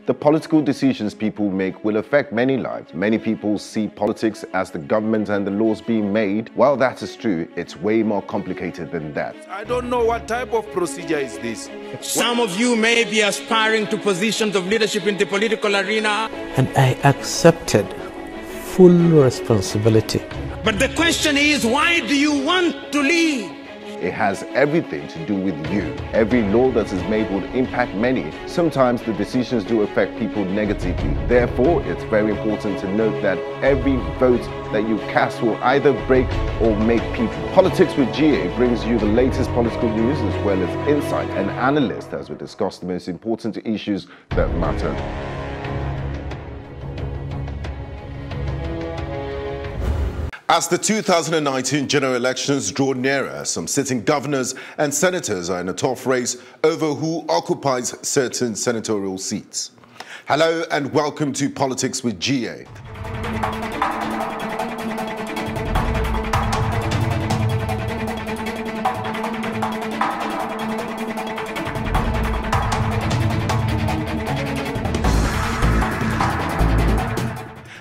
The political decisions people make will affect many lives. Many people see politics as the government and the laws being made. While that is true, it's way more complicated than that. I don't know what type of procedure is this. Some of you may be aspiring to positions of leadership in the political arena. And I accepted full responsibility. But the question is, why do you want to lead? It has everything to do with you. Every law that is made will impact many. Sometimes the decisions do affect people negatively. Therefore, it's very important to note that every vote that you cast will either break or make people. Politics with GA brings you the latest political news as well as insight and analysis as we discuss the most important issues that matter. As the 2019 general elections draw nearer, some sitting governors and senators are in a tough race over who occupies certain senatorial seats. Hello and welcome to Politics with GA.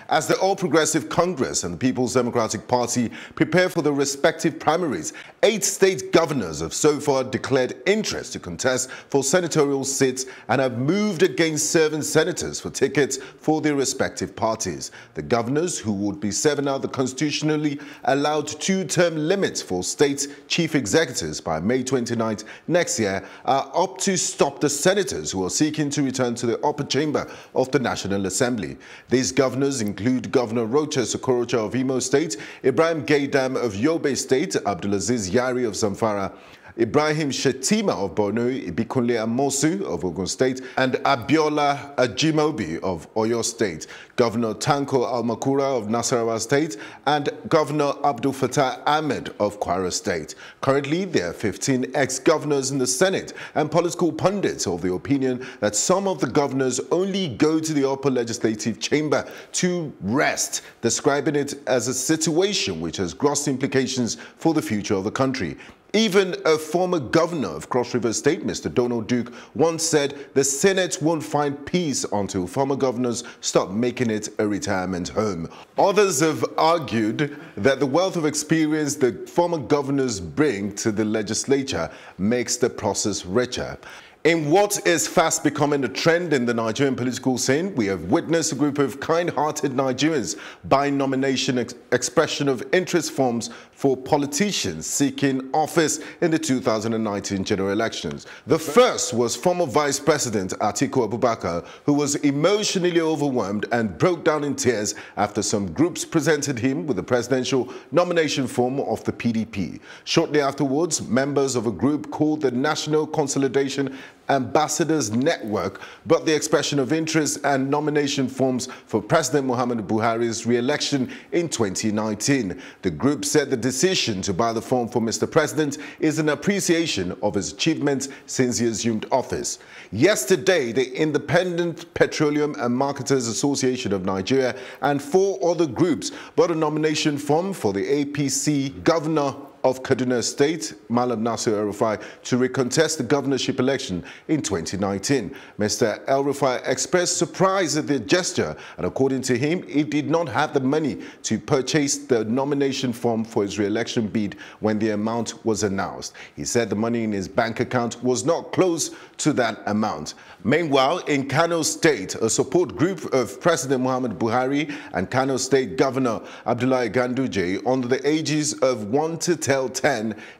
As the All Progressive Congress and the People's Democratic Party prepare for the respective primaries, 8 state governors have so far declared interest to contest for senatorial seats and have moved against serving senators for tickets for their respective parties. The governors, who would be serving out the constitutionally allowed 2-term limits for state chief executives by May 29th next year, are up to stop the senators who are seeking to return to the upper chamber of the National Assembly. These governors include Governor Rochas Okorocha of Imo State, Ibrahim Gaidam of Yobe State, Abdulaziz Yari of Zamfara, Ibrahim Shetima of Borno, Ibikunle Amosu of Ogun State, and Abiola Ajimobi of Oyo State, Governor Tanko Almakura of Nasarawa State, and Governor Abdul Fattah Ahmed of Kwara State. Currently, there are 15 ex-governors in the Senate, and political pundits are of the opinion that some of the governors only go to the upper legislative chamber to rest, describing it as a situation which has gross implications for the future of the country. Even a former governor of Cross River State, Mr. Donald Duke, once said the Senate won't find peace until former governors stop making it a retirement home. Others have argued that the wealth of experience the former governors bring to the legislature makes the process richer. In what is fast becoming a trend in the Nigerian political scene, we have witnessed a group of kind-hearted Nigerians buying nomination expression of interest forms for politicians seeking office in the 2019 general elections. The first was former Vice President Atiku Abubakar, who was emotionally overwhelmed and broke down in tears after some groups presented him with the presidential nomination form of the PDP. Shortly afterwards, members of a group called the National Consolidation Ambassadors Network brought the expression of interest and nomination forms for President Muhammadu Buhari's re-election in 2019. The group said the decision to buy the form for Mr. President is an appreciation of his achievements since he assumed office. Yesterday, the Independent Petroleum and Marketers Association of Nigeria and 4 other groups bought a nomination form for the APC governor of Kaduna State, Malam Nasir El-Rufai, to recontest the governorship election in 2019. Mr. El-Rufai expressed surprise at the gesture, and according to him, he did not have the money to purchase the nomination form for his re-election bid when the amount was announced. He said the money in his bank account was not close to that amount. Meanwhile, in Kano State, a support group of President Muhammadu Buhari and Kano State Governor Abdullahi Ganduje, under the ages of 1 to 10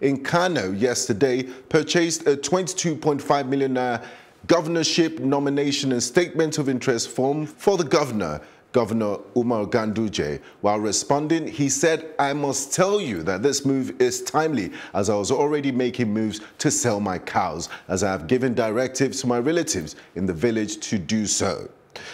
in Kano yesterday, purchased a 22.5 million naira governorship nomination and statement of interest form for the Governor Umar Ganduje. While responding, he said, "I must tell you that this move is timely, as I was already making moves to sell my cows, as I have given directives to my relatives in the village to do so."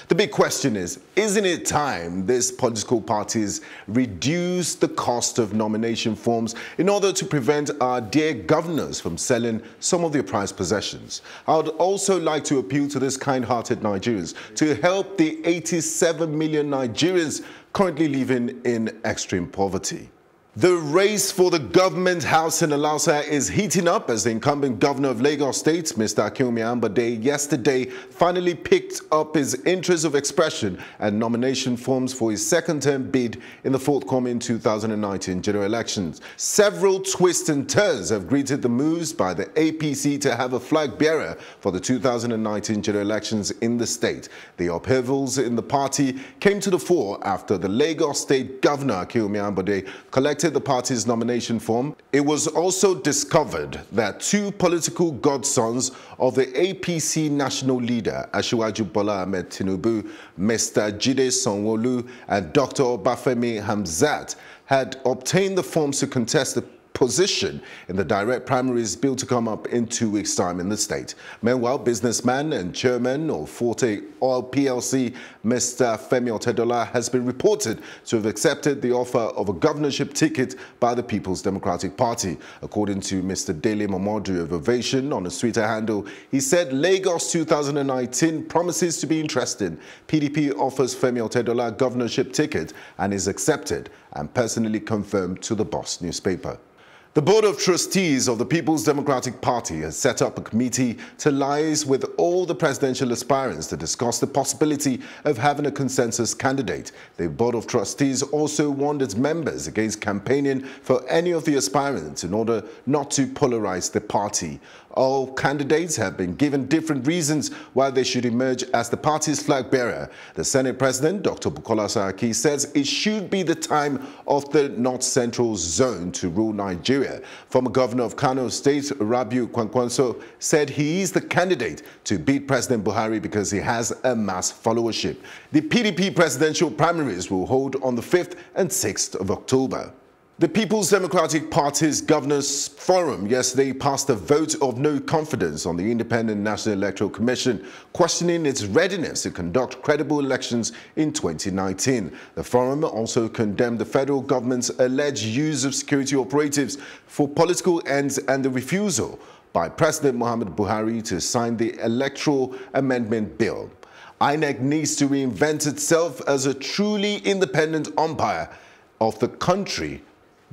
The big question is, isn't it time these political parties reduce the cost of nomination forms in order to prevent our dear governors from selling some of their prized possessions? I would also like to appeal to these kind-hearted Nigerians to help the 87 million Nigerians currently living in extreme poverty. The race for the government house in Alausa is heating up as the incumbent governor of Lagos State, Mr. Akinwumi Ambode, yesterday finally picked up his interest of expression and nomination forms for his second-term bid in the forthcoming 2019 general elections. Several twists and turns have greeted the moves by the APC to have a flag bearer for the 2019 general elections in the state. The upheavals in the party came to the fore after the Lagos State Governor Akinwumi Ambode collected the party's nomination form. It was also discovered that two political godsons of the APC national leader, Asiwaju Bola Ahmed Tinubu, Mr. Jide Sanwo-Olu and Dr. Obafemi Hamzat, had obtained the forms to contest the position in the direct primaries bill to come up in 2 weeks' time in the state. Meanwhile, businessman and chairman of Forte Oil PLC, Mr. Femi Otedola, has been reported to have accepted the offer of a governorship ticket by the People's Democratic Party. According to Mr. Dele Momodu of Ovation on his Twitter handle, he said Lagos 2019 promises to be interesting. PDP offers Femi Otedola governorship ticket and is accepted and personally confirmed to the Boss newspaper. The Board of Trustees of the People's Democratic Party has set up a committee to liaise with all the presidential aspirants to discuss the possibility of having a consensus candidate. The Board of Trustees also warned its members against campaigning for any of the aspirants in order not to polarize the party. All candidates have been given different reasons why they should emerge as the party's flag bearer. The Senate President, Dr. Bukola Saraki, says it should be the time of the North Central Zone to rule Nigeria. Former Governor of Kano State, Rabiu Kwankwanso, said he is the candidate to beat President Buhari because he has a mass followership. The PDP presidential primaries will hold on the 5th and 6th of October. The People's Democratic Party's Governors Forum yesterday passed a vote of no confidence on the Independent National Electoral Commission, questioning its readiness to conduct credible elections in 2019. The forum also condemned the federal government's alleged use of security operatives for political ends and the refusal by President Muhammadu Buhari to sign the Electoral Amendment Bill. INEC needs to reinvent itself as a truly independent umpire of the country.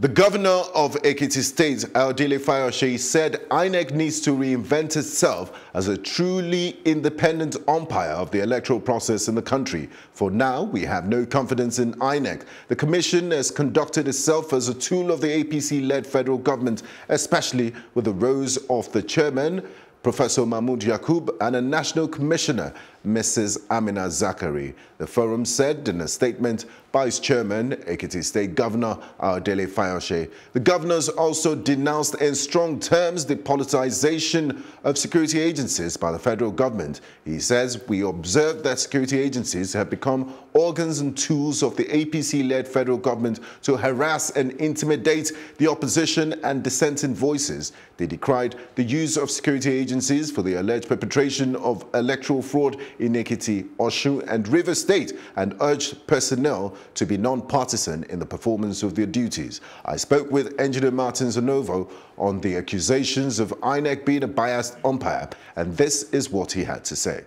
The governor of Ekiti State, Ayodele Fayose, said INEC needs to reinvent itself as a truly independent umpire of the electoral process in the country. For now, we have no confidence in INEC. The commission has conducted itself as a tool of the APC-led federal government, especially with the roles of the chairman, Professor Mahmoud Yakub, and a national commissioner, Mrs. Amina Zachary. The forum said in a statement by its chairman, Ekiti State Governor Ayodele Fayose. The governors also denounced in strong terms the politicization of security agencies by the federal government. He says, we observe that security agencies have become organs and tools of the APC-led federal government to harass and intimidate the opposition and dissenting voices. They decried the use of security agencies for the alleged perpetration of electoral fraud in Ekiti, Osun, and River State and urged personnel to be non-partisan in the performance of their duties. I spoke with Engineer Martin Zanovo on the accusations of INEC being a biased umpire, and this is what he had to say.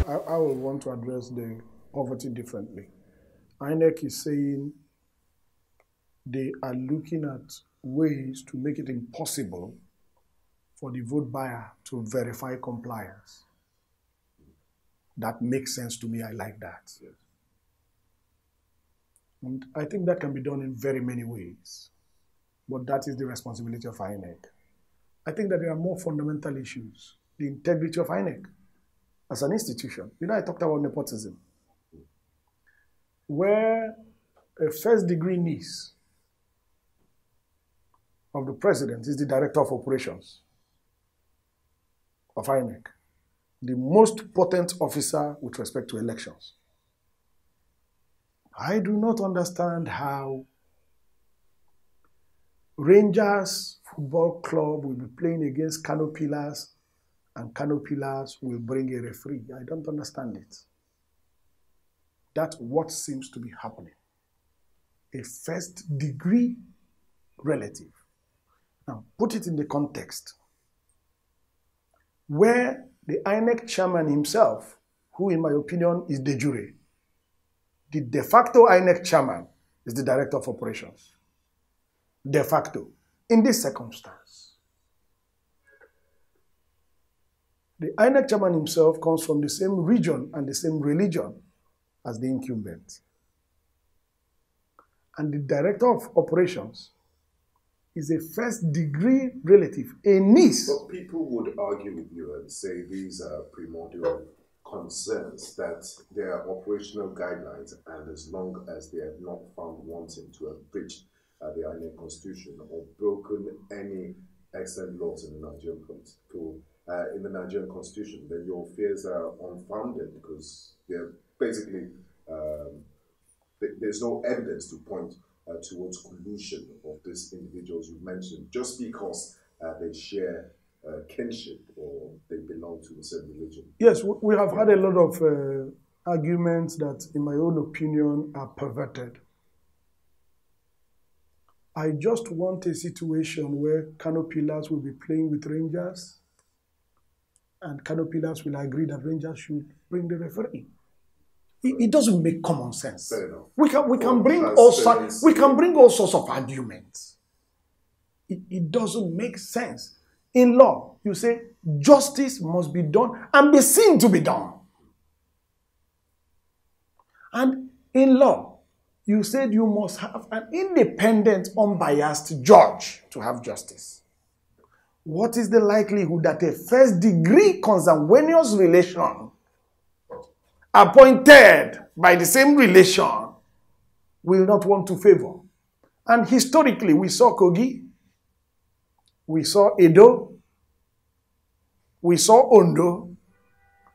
I would want to address the poverty differently. INEC is saying they are looking at ways to make it impossible for the vote buyer to verify compliance. That makes sense to me. I like that. Yes. And I think that can be done in very many ways. But that is the responsibility of INEC. I think that there are more fundamental issues. The integrity of INEC as an institution. You know, I talked about nepotism. Where a first-degree niece of the president is the director of operations of INEC, the most potent officer with respect to elections. I do not understand how Rangers Football Club will be playing against Kano Pillars and Kano Pillars will bring a referee. I don't understand it. That's what seems to be happening. A first-degree relative. Now, put it in the context where the INEC chairman himself, who in my opinion is de jure, the de facto INEC chairman is the director of operations. De facto. In this circumstance, the INEC chairman himself comes from the same region and the same religion as the incumbent. And the director of operations is a first-degree relative, a niece. But people would argue with you and say these are primordial concerns, that there are operational guidelines, and as long as they have not found wanting to have breached the INEC constitution or broken any excellent laws in the Nigerian constitution, then your fears are unfounded, because they're basically there's no evidence to point towards collusion of these individuals you mentioned, just because they share kinship or they belong to the same religion. Yes, we have had a lot of arguments that, in my own opinion, are perverted. I just want a situation where Canopilas will be playing with Rangers, and Canopilas will agree that Rangers should bring the referee. It doesn't make common sense. Fair enough. We can bring all sorts of arguments. It doesn't make sense. In law, you say justice must be done and be seen to be done. And in law, you said you must have an independent, unbiased judge to have justice. What is the likelihood that a first-degree consanguineous relation appointed by the same relation will not want to favor? And historically, we saw Kogi, we saw Edo, we saw Ondo,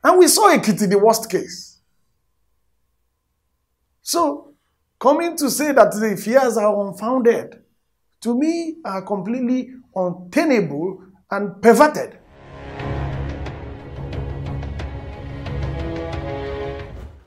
and we saw Ekiti, the worst case. So, coming to say that the fears are unfounded, to me, are completely untenable and perverted.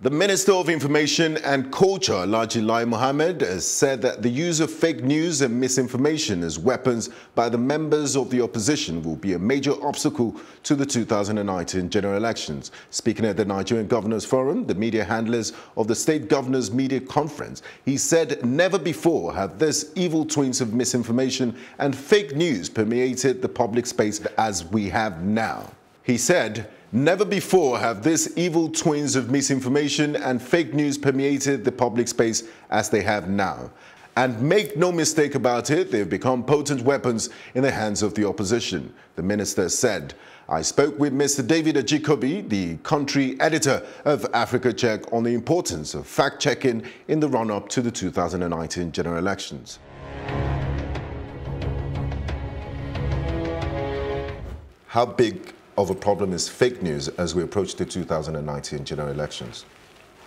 The Minister of Information and Culture, Alhaji Lai Mohammed, has said that the use of fake news and misinformation as weapons by the members of the opposition will be a major obstacle to the 2019 general elections. Speaking at the Nigerian Governors Forum, the media handlers of the State Governors Media Conference, he said never before have this evil twins of misinformation and fake news permeated the public space as we have now. He said, never before have these evil twins of misinformation and fake news permeated the public space as they have now. And make no mistake about it, they've become potent weapons in the hands of the opposition. The minister said, I spoke with Mr. David Ajikobi, the country editor of Africa Check, on the importance of fact-checking in the run-up to the 2019 general elections. How big of a problem is fake news as we approach the 2019 general elections?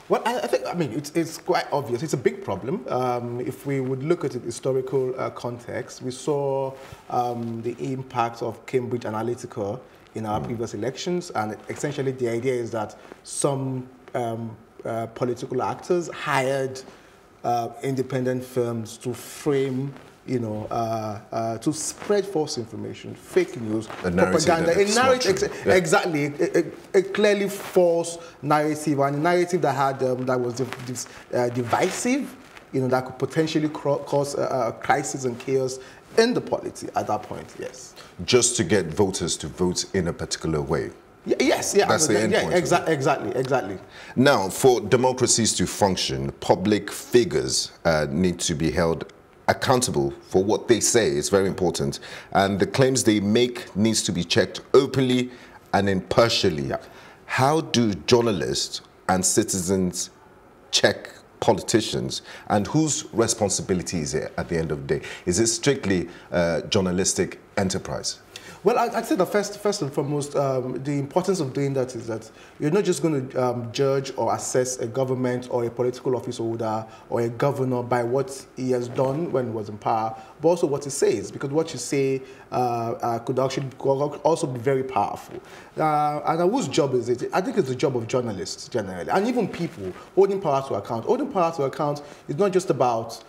Well, I mean, it's quite obvious. It's a big problem. If we would look at the historical context, we saw the impact of Cambridge Analytica in our previous elections, and essentially the idea is that some political actors hired independent firms to frame, to spread false information, fake news, propaganda, exactly, a clearly false narrative, and a narrative that had that was divisive, that could potentially cause crisis and chaos in the polity at that point. Yes. Just to get voters to vote in a particular way. Yes, yeah, that's the end point. Exactly. Now, for democracies to function, public figures need to be held accountable for what they say. It's very important, and the claims they make needs to be checked openly and impartially. Yeah. How do journalists and citizens check politicians, and whose responsibility is it at the end of the day? Is it strictly journalistic enterprise? Well, I'd say the first and foremost, the importance of doing that is that you're not just going to judge or assess a government or a political office holder or a governor by what he has done when he was in power, but also what he says, because what you say could actually also be very powerful. And whose job is it? I think it's the job of journalists generally, and even people holding power to account. Holding power to account is not just about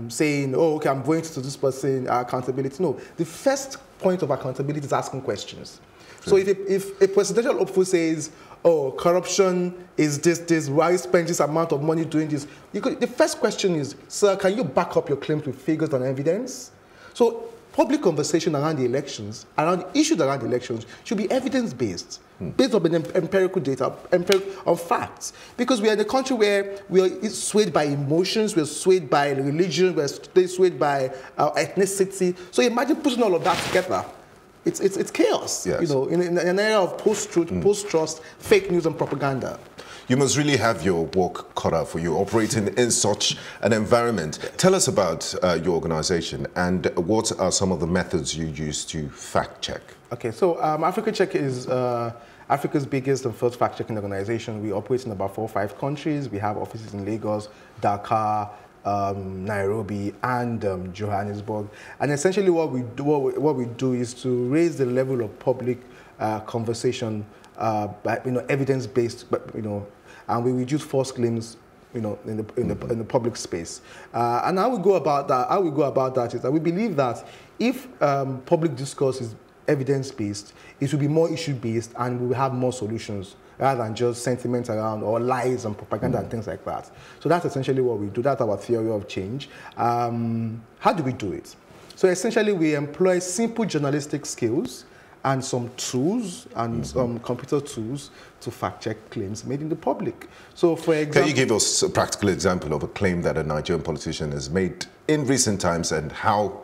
saying, oh, okay, I'm going to this person, accountability. No, the first point of accountability is asking questions. So if a presidential hopeful says, oh, corruption is this, why you spend this amount of money doing this, the first question is, sir, can you back up your claims with figures and evidence? So public conversation around the elections, around issues around the elections, should be evidence-based, based on empirical data, on facts. Because we are in a country where we are swayed by emotions, we're swayed by religion, we're swayed by ethnicity. So imagine putting all of that together. It's chaos, yes. You know, in an era of post-truth, post-trust, fake news and propaganda. You must really have your work cut out for you, operating in such an environment. Tell us about your organization and what are some of the methods you use to fact-check? Okay, so Africa Check is Africa's biggest and first fact-checking organization. We operate in about 4 or 5 countries. We have offices in Lagos, Dakar, Nairobi, and Johannesburg. And essentially what we do is to raise the level of public conversation, by, evidence-based, and we reduce false claims, in the public space. And how we go about that is that we believe that if public discourse is evidence-based, it will be more issue-based, and we will have more solutions rather than just sentiments around or lies and propaganda and things like that. So that's essentially what we do. That's our theory of change. How do we do it? So essentially we employ simple journalistic skills and some tools and some computer tools to fact-check claims made in the public. So for example... Can you give us a practical example of a claim that a Nigerian politician has made in recent times and how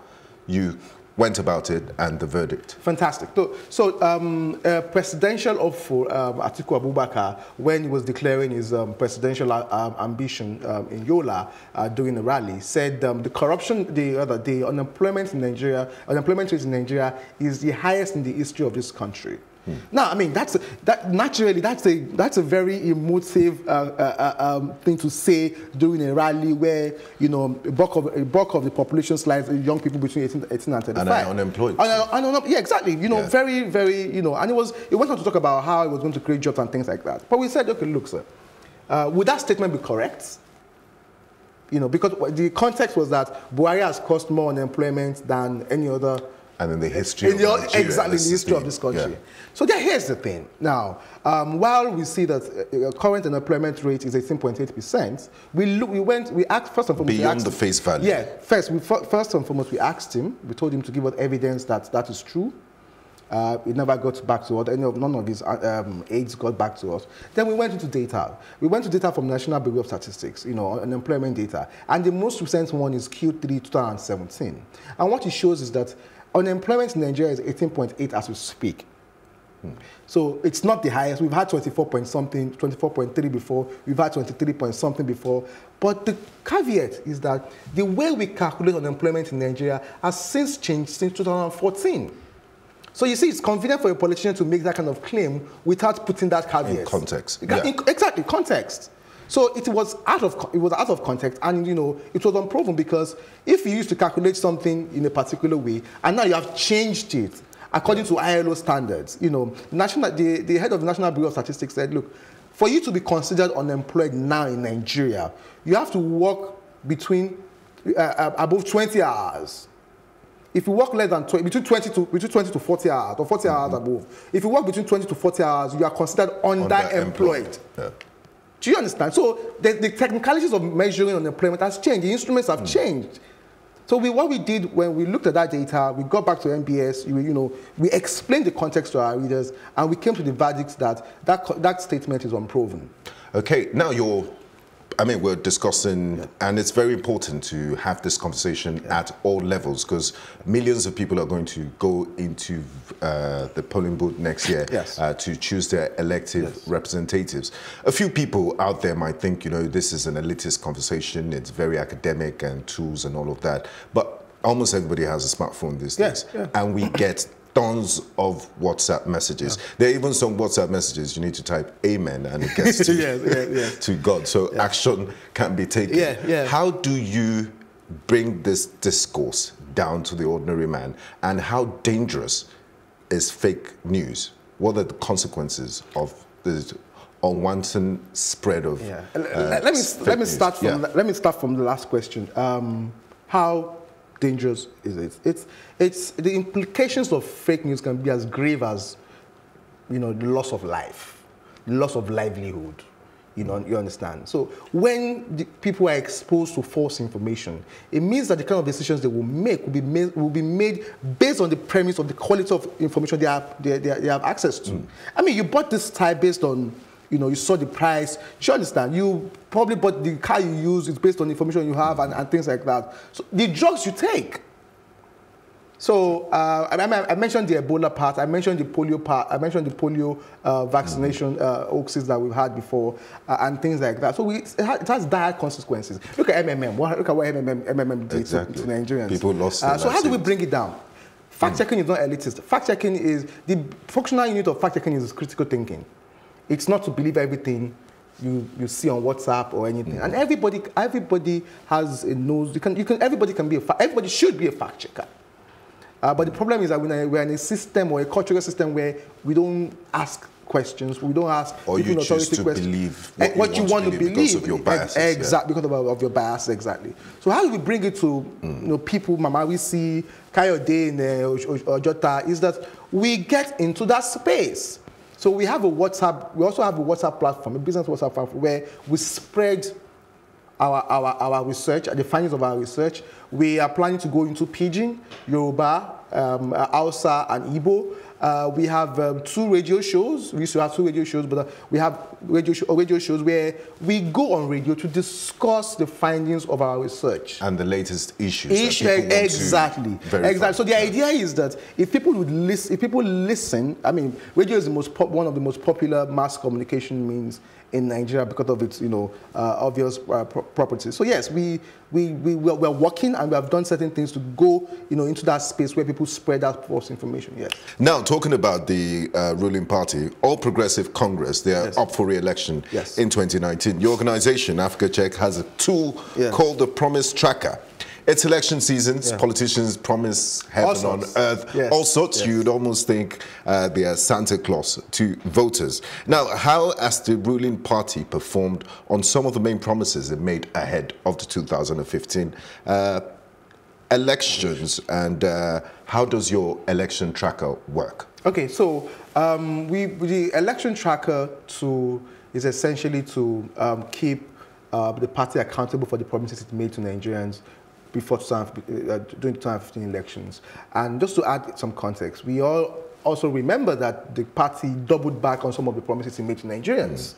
you went about it and the verdict? Fantastic. So presidential hopeful Atiku Abubakar, when he was declaring his presidential ambition in Yola during a rally, said the corruption, the unemployment rate in Nigeria is the highest in the history of this country. Now, I mean, that's a very emotive thing to say during a rally where, a bulk of the population slides young people between 18 and 35. And are unemployed. Yeah, exactly. Very, very, and it went on to talk about how it was going to create jobs and things like that. But we said, okay, look, sir, would that statement be correct? Because the context was that Buhari has caused more unemployment than any other. And in the history of Nigeria. Exactly, in the history of this country. Yeah. So here's the thing. Now, while we see that current unemployment rate is 18.8%, we asked first and foremost. Beyond the face value. Yeah, first and foremost, we asked him. We told him to give us evidence that is true. It never got back to us. None of his aides got back to us. Then we went into data. We went to data from the National Bureau of Statistics, unemployment data. And the most recent one is Q3 2017. And what it shows is that unemployment in Nigeria is 18.8 as we speak. So it's not the highest. We've had 24.3 before. We've had 23 point something before. But the caveat is that the way we calculate unemployment in Nigeria has since changed since 2014. So you see, it's convenient for a politician to make that kind of claim without putting that caveat. In context. Exactly, context. So it was out of context, and it was unproven, because if you used to calculate something in a particular way and now you have changed it according to ILO standards, the head of the National Bureau of Statistics said, look, for you to be considered unemployed now in Nigeria, you have to work between above 20 hours. If you work less than between 20 to 40 hours or 40 hours above, if you work between 20 to 40 hours, you are considered underemployed. Yeah. Do you understand? So the technicalities of measuring unemployment has changed. The instruments have changed. So what we did when we looked at that data, we got back to MBS, we explained the context to our readers, and we came to the verdict that statement is unproven. Okay, now we're discussing, and it's very important to have this conversation at all levels, because millions of people are going to go into the polling booth next year to choose their elective representatives. A few people out there might think, this is an elitist conversation, it's very academic and tools and all of that, but almost everybody has a smartphone these days, and we get tons of WhatsApp messages. There are even some WhatsApp messages you need to type amen and it gets to, to God. So action can be taken. How do you bring this discourse down to the ordinary man, and how dangerous is fake news? What are the consequences of the unwanted spread of let me start from the last question. How dangerous is it? It's the implications of fake news can be as grave as, the loss of life, the loss of livelihood. You understand? So when the people are exposed to false information, it means that the kind of decisions they will make will be made based on the premise of the quality of information they have access to. I mean, you bought this tie based on, you saw the price. You understand? You probably bought the car you use is based on the information you have and things like that. So the drugs you take. So I mentioned the Ebola part, I mentioned the polio part, I mentioned the polio vaccination hoaxes that we've had before and things like that. So it has dire consequences. Look at MMM. Look at what MMM did to Nigerians. People lost their So how do we bring it down? Fact-checking is not elitist. Fact-checking is, the functional unit of fact-checking is critical thinking. It's not to believe everything you see on WhatsApp or anything. And everybody has a nose. Everybody should be a fact-checker. But the problem is that we're in a system or a cultural system where we don't ask questions, we don't ask or you choose to believe what you want to believe because of your biases. Exactly, because of your bias, exactly. So how do we bring it to people, Mama, we see Kayode in Ojota, is that we get into that space. So we also have a WhatsApp platform, a business WhatsApp platform, where we spread our research, the findings of our research. We are planning to go into Pidgin, Yoruba, Hausa, and Igbo. We have 2 radio shows. We used to have 2 radio shows, but we have radio shows where we go on radio to discuss the findings of our research. And the latest issues. Exactly. So the idea is that if people listen, I mean, radio is one of the most popular mass communication means in Nigeria because of its, obvious properties. So yes, we're working and we have done certain things to go, into that space where people spread that false information. Yes. Now, talking about the ruling party, All Progressive Congress, they are up for re-election in 2019. Your organization, Africa Check, has a tool called the Promise Tracker. It's election seasons. Politicians promise heaven on earth. All sorts. You'd almost think they are Santa Claus to voters. Now, how has the ruling party performed on some of the main promises it made ahead of the 2015 elections? And how does your election tracker work? Okay, so the election tracker is essentially to keep the party accountable for the promises it made to Nigerians before during the 2015 elections. And just to add some context, we all also remember that the party doubled back on some of the promises it made to Nigerians.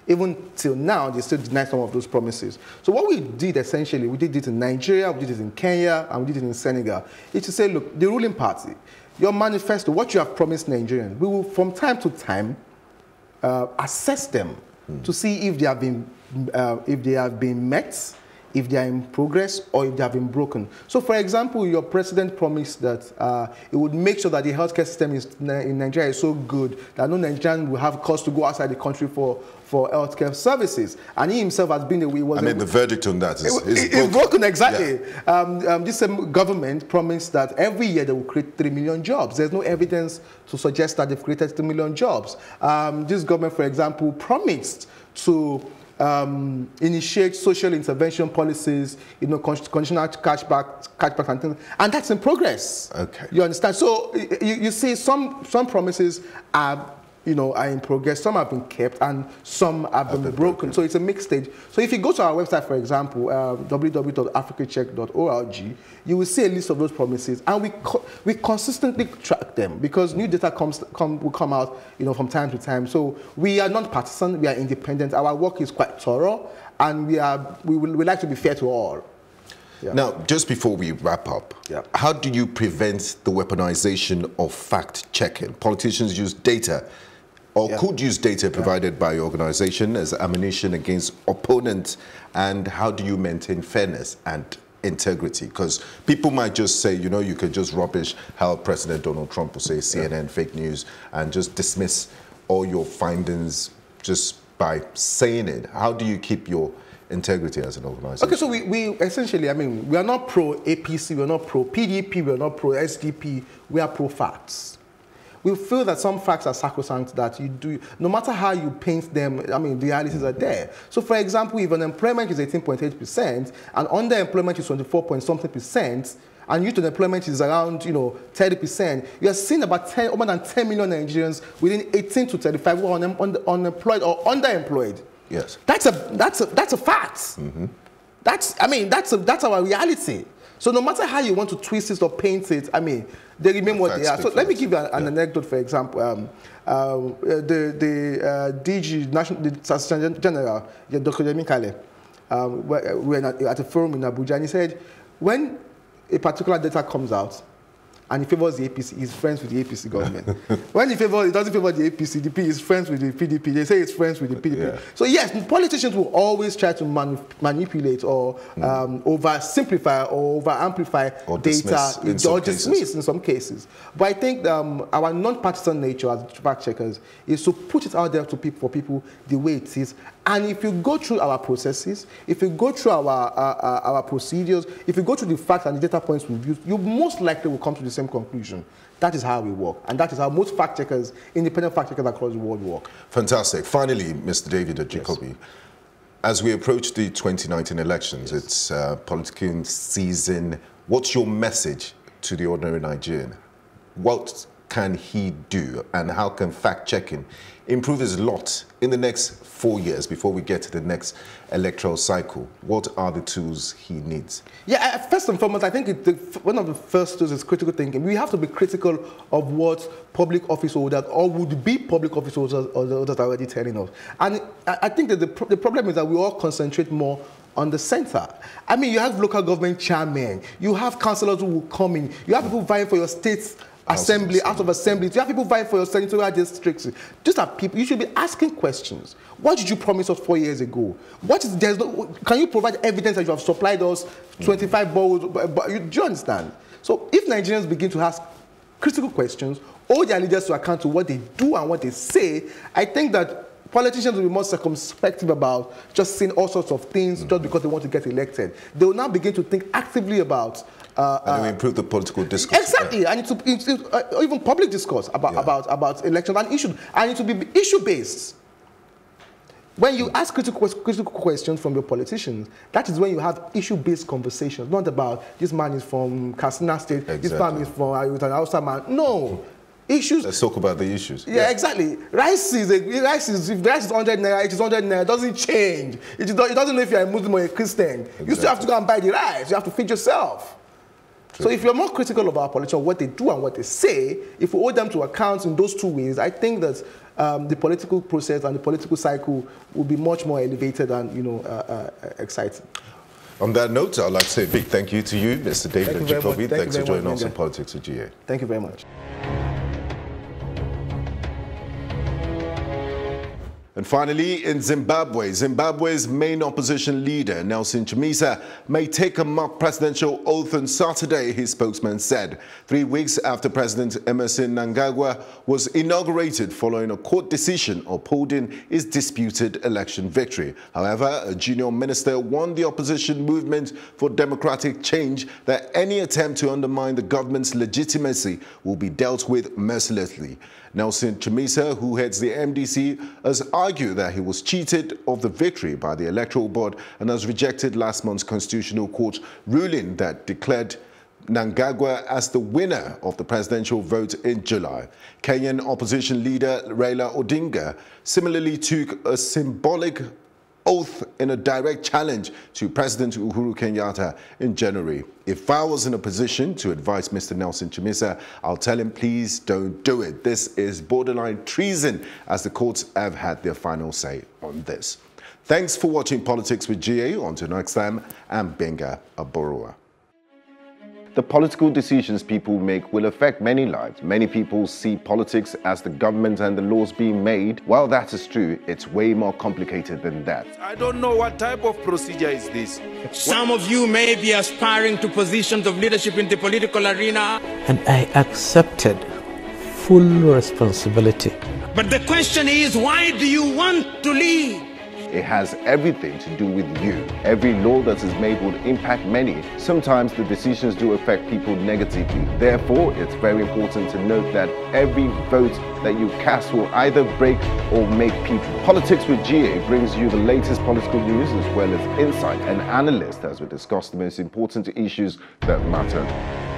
Even till now, they still deny some of those promises. So what we did essentially, we did it in Nigeria, we did it in Kenya, and we did it in Senegal, is to say, look, the ruling party, your manifesto, what you have promised Nigerians, we will from time to time assess them to see if they have been met, if they are in progress, or if they have been broken. So, for example, your president promised that it would make sure that the healthcare system in Nigeria is so good that no Nigerian will have cause to go outside the country for healthcare services. And he himself has been the the verdict on that is broken, exactly. Yeah. This same government promised that every year they will create 3 million jobs. There's no evidence to suggest that they've created 3 million jobs. This government, for example, promised to initiate social intervention policies, conditional cashback and things, and that's in progress. Okay. You understand? So you see, some promises are in progress, some have been kept, and some have been broken. So it's a mixed stage. So if you go to our website, for example, www.africacheck.org, you will see a list of those promises, and we consistently track them because new data will come out, from time to time. So we are not partisan, we are independent. Our work is quite thorough, and we like to be fair to all. Yeah. Now, just before we wrap up, how do you prevent the weaponization of fact-checking? Politicians use data, or could use data provided by your organization as ammunition against opponents, and how do you maintain fairness and integrity? Because people might just say, you could just rubbish how President Donald Trump will say CNN fake news and just dismiss all your findings just by saying it. How do you keep your integrity as an organization? Okay, so we essentially, we are not pro-APC, we are not pro-PDP, we are not pro-SDP, we are pro-facts. We feel that some facts are sacrosanct, that no matter how you paint them, the realities are there. So for example, if unemployment is 18.8% and underemployment is 24 point something %, and youth unemployment is around 30%, you are seeing about more than 10 million Nigerians within 18 to 35 who are unemployed or underemployed. Yes, that's a fact. Mm-hmm. That's our reality. So no matter how you want to twist it or paint it, they remain what they are. So let me give you an anecdote, for example. The DG, the Assistant General, Dr. Yemi Kale, we were at a forum in Abuja, and he said, when a particular data comes out, and he favors the APC, he's friends with the APC government. When he doesn't favor the APC, the P is friends with the PDP. They say he's friends with the PDP. Yeah. So yes, politicians will always try to manipulate or oversimplify or over-amplify data or dismiss in some cases. But I think our non-partisan nature as fact checkers is to put it out there for people the way it is. And if you go through our processes, if you go through our procedures, if you go through the facts and the data points we've used, you most likely will come to the same conclusion. That is how we work. And that is how most fact checkers, independent fact checkers across the world work. Fantastic. Finally, Mr. David Jacobi, yes. As we approach the 2019 elections, yes. It's political season. What's your message to the ordinary Nigerian? What can he do, and how can fact-checking improve his lot in the next 4 years before we get to the next electoral cycle? What are the tools he needs? Yeah, first and foremost, I think one of the first tools is critical thinking. We have to be critical of what public office holders or would-be public office holders are already telling us. And I think that the problem is that we all concentrate more on the center. You have local government chairmen, you have councillors who will come in, you have people vying for your state's assembly, out of assembly. You have people vying for your senatorial districts. These are people, you should be asking questions. What did you promise us 4 years ago? Can you provide evidence that you have supplied us 25 balls? Do you understand? So if Nigerians begin to ask critical questions, hold their leaders to account to what they do and what they say, I think that politicians will be more circumspect about just saying all sorts of things just because they want to get elected. They will now begin to think actively about and improve the political discourse. Exactly, yeah. And even public discourse about elections and issues, and it will be issue-based. When you ask critical questions from your politicians, that is when you have issue-based conversations, not about this man is from Katsina State, exactly. This man is from an Hausa man. No. Issues. Let's talk about the issues. Yeah, exactly. If rice is 100 naira, it is 100 naira. It doesn't change. It doesn't know if you're a Muslim or a Christian. Exactly. You still have to go and buy the rice. You have to feed yourself. True. So if you're more critical of our politicians, what they do and what they say, if we hold them to account in those two ways, I think that the political process and the political cycle will be much more elevated and exciting. On that note, I'd like to say a big thank you to you, Mr. David Jacobi. Thanks for joining us on Politics with GA. Thank you very much. And finally, in Zimbabwe, Zimbabwe's main opposition leader, Nelson Chamisa, may take a mock presidential oath on Saturday, his spokesman said, 3 weeks after President Emerson Mnangagwa was inaugurated following a court decision upholding his disputed election victory. However, a junior minister warned the opposition movement for democratic change that any attempt to undermine the government's legitimacy will be dealt with mercilessly. Nelson Chamisa, who heads the MDC, has argued that he was cheated of the victory by the Electoral Board and has rejected last month's Constitutional Court ruling that declared Mnangagwa as the winner of the presidential vote in July. Kenyan opposition leader Raila Odinga similarly took a symbolic oath in a direct challenge to President Uhuru Kenyatta in January. If I was in a position to advise Mr. Nelson Chamisa, I'll tell him, please don't do it. This is borderline treason, as the courts have had their final say on this. Thanks for watching Politics with GA. Until next time, I'm Benga Aborua. The political decisions people make will affect many lives. Many people see politics as the government and the laws being made. While that is true, it's way more complicated than that. I don't know what type of procedure is this. Some of you may be aspiring to positions of leadership in the political arena. And I accepted full responsibility. But the question is, why do you want to lead? It has everything to do with you. Every law that is made will impact many. Sometimes the decisions do affect people negatively. Therefore, it's very important to note that every vote that you cast will either break or make people. Politics with GA brings you the latest political news as well as insight and analysis as we discuss the most important issues that matter.